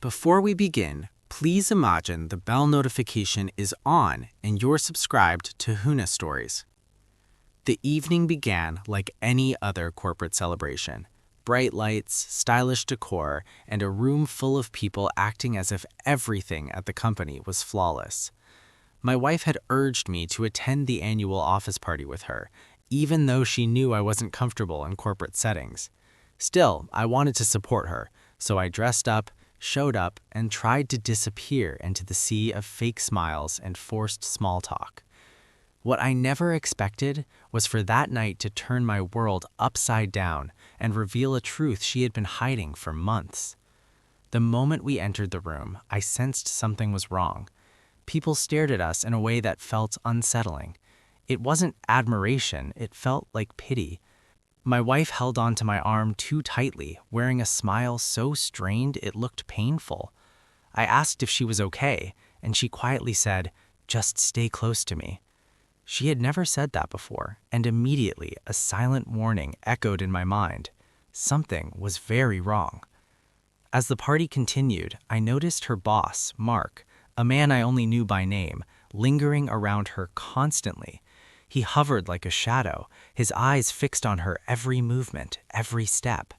Before we begin, please imagine the bell notification is on and you're subscribed to Huna Stories. The evening began like any other corporate celebration. Bright lights, stylish decor, and a room full of people acting as if everything at the company was flawless. My wife had urged me to attend the annual office party with her, even though she knew I wasn't comfortable in corporate settings. Still, I wanted to support her, so I dressed up, showed up, and tried to disappear into the sea of fake smiles and forced small talk. What I never expected was for that night to turn my world upside down and reveal a truth she had been hiding for months. The moment we entered the room, I sensed something was wrong. People stared at us in a way that felt unsettling. It wasn't admiration, it felt like pity. My wife held onto my arm too tightly, wearing a smile so strained it looked painful. I asked if she was okay, and she quietly said, "Just stay close to me." She had never said that before, and immediately a silent warning echoed in my mind. Something was very wrong. As the party continued, I noticed her boss, Mark, a man I only knew by name, lingering around her constantly. He hovered like a shadow, his eyes fixed on her every movement, every step.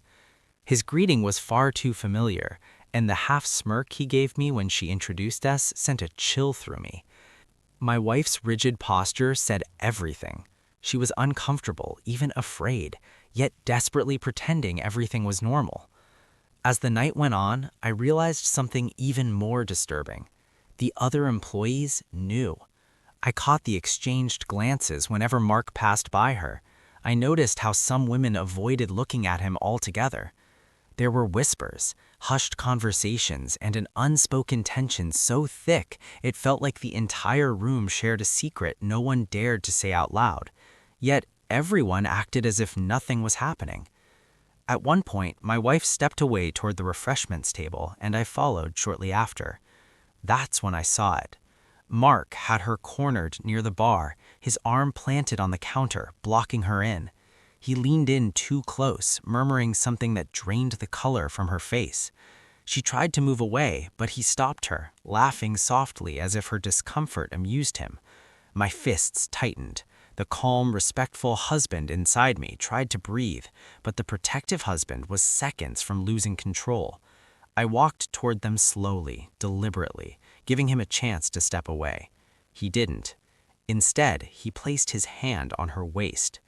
His greeting was far too familiar, and the half smirk he gave me when she introduced us sent a chill through me. My wife's rigid posture said everything. She was uncomfortable, even afraid, yet desperately pretending everything was normal. As the night went on, I realized something even more disturbing. The other employees knew. I caught the exchanged glances whenever Mark passed by her. I noticed how some women avoided looking at him altogether. There were whispers, hushed conversations, and an unspoken tension so thick it felt like the entire room shared a secret no one dared to say out loud. Yet everyone acted as if nothing was happening. At one point, my wife stepped away toward the refreshments table, and I followed shortly after. That's when I saw it. Mark had her cornered near the bar, his arm planted on the counter, blocking her in. He leaned in too close, murmuring something that drained the color from her face. She tried to move away, but he stopped her, laughing softly as if her discomfort amused him. My fists tightened. The calm, respectful husband inside me tried to breathe, but the protective husband was seconds from losing control. I walked toward them slowly, deliberately, giving him a chance to step away. He didn't. Instead, he placed his hand on her waist.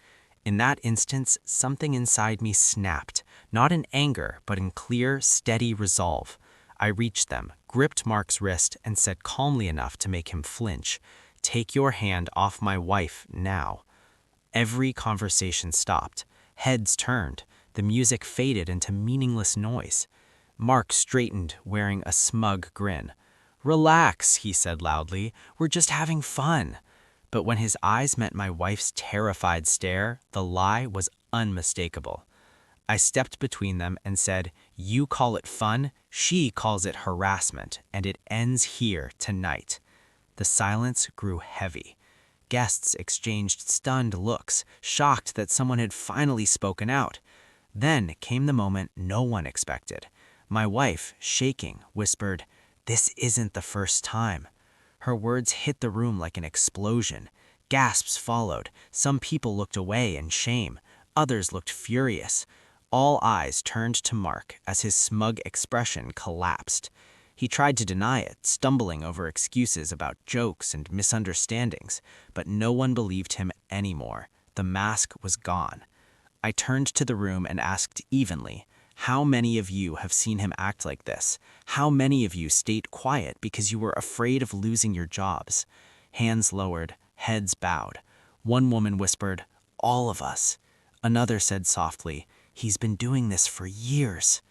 In that instance, something inside me snapped, not in anger, but in clear, steady resolve. I reached them, gripped Mark's wrist, and said calmly enough to make him flinch, "Take your hand off my wife now." Every conversation stopped. Heads turned. The music faded into meaningless noise. Mark straightened, wearing a smug grin. "Relax," he said loudly. "We're just having fun." But when his eyes met my wife's terrified stare, the lie was unmistakable. I stepped between them and said, "You call it fun, she calls it harassment, and it ends here tonight." The silence grew heavy. Guests exchanged stunned looks, shocked that someone had finally spoken out. Then came the moment no one expected. My wife, shaking, whispered, "This isn't the first time." Her words hit the room like an explosion. Gasps followed. Some people looked away in shame. Others looked furious. All eyes turned to Mark as his smug expression collapsed. He tried to deny it, stumbling over excuses about jokes and misunderstandings, but no one believed him anymore. The mask was gone. I turned to the room and asked evenly, "How many of you have seen him act like this? How many of you stayed quiet because you were afraid of losing your jobs?" Hands lowered, heads bowed. One woman whispered, "All of us." Another said softly, "He's been doing this for years."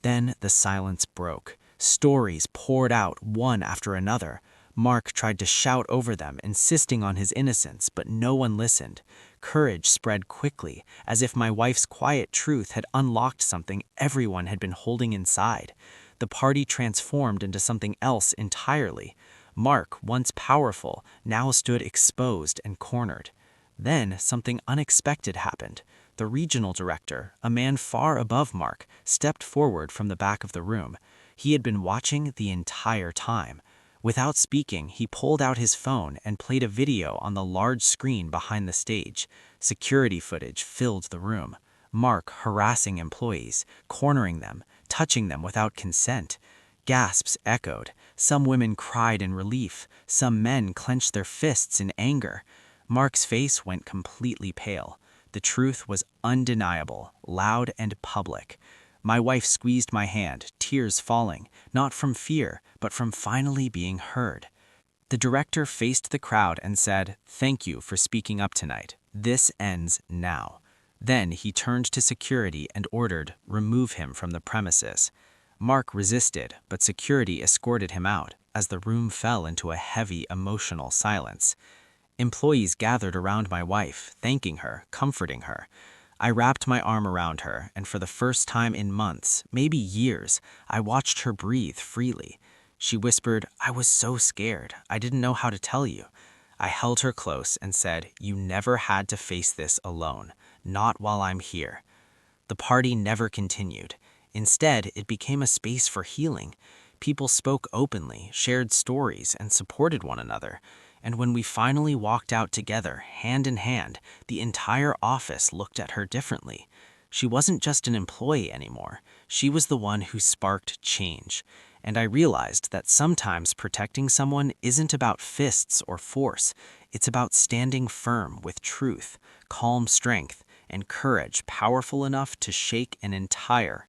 Then the silence broke. Stories poured out one after another. Mark tried to shout over them, insisting on his innocence, but no one listened. Courage spread quickly, as if my wife's quiet truth had unlocked something everyone had been holding inside. The party transformed into something else entirely. Mark, once powerful, now stood exposed and cornered. Then something unexpected happened. The regional director, a man far above Mark, stepped forward from the back of the room. He had been watching the entire time. Without speaking, he pulled out his phone and played a video on the large screen behind the stage. Security footage filled the room. Mark harassing employees, cornering them, touching them without consent. Gasps echoed. Some women cried in relief. Some men clenched their fists in anger. Mark's face went completely pale. The truth was undeniable, loud and public. My wife squeezed my hand, tears falling, not from fear, but from finally being heard. The director faced the crowd and said, "Thank you for speaking up tonight. This ends now." Then he turned to security and ordered, "Remove him from the premises." Mark resisted, but security escorted him out as the room fell into a heavy, emotional silence. Employees gathered around my wife, thanking her, comforting her. I wrapped my arm around her, and for the first time in months, maybe years, I watched her breathe freely. She whispered, "I was so scared. I didn't know how to tell you." I held her close and said, "You never had to face this alone. Not while I'm here." The party never continued. Instead, it became a space for healing. People spoke openly, shared stories, and supported one another. And when we finally walked out together, hand in hand, the entire office looked at her differently. She wasn't just an employee anymore. She was the one who sparked change. And I realized that sometimes protecting someone isn't about fists or force. It's about standing firm with truth, calm strength, and courage powerful enough to shake an entire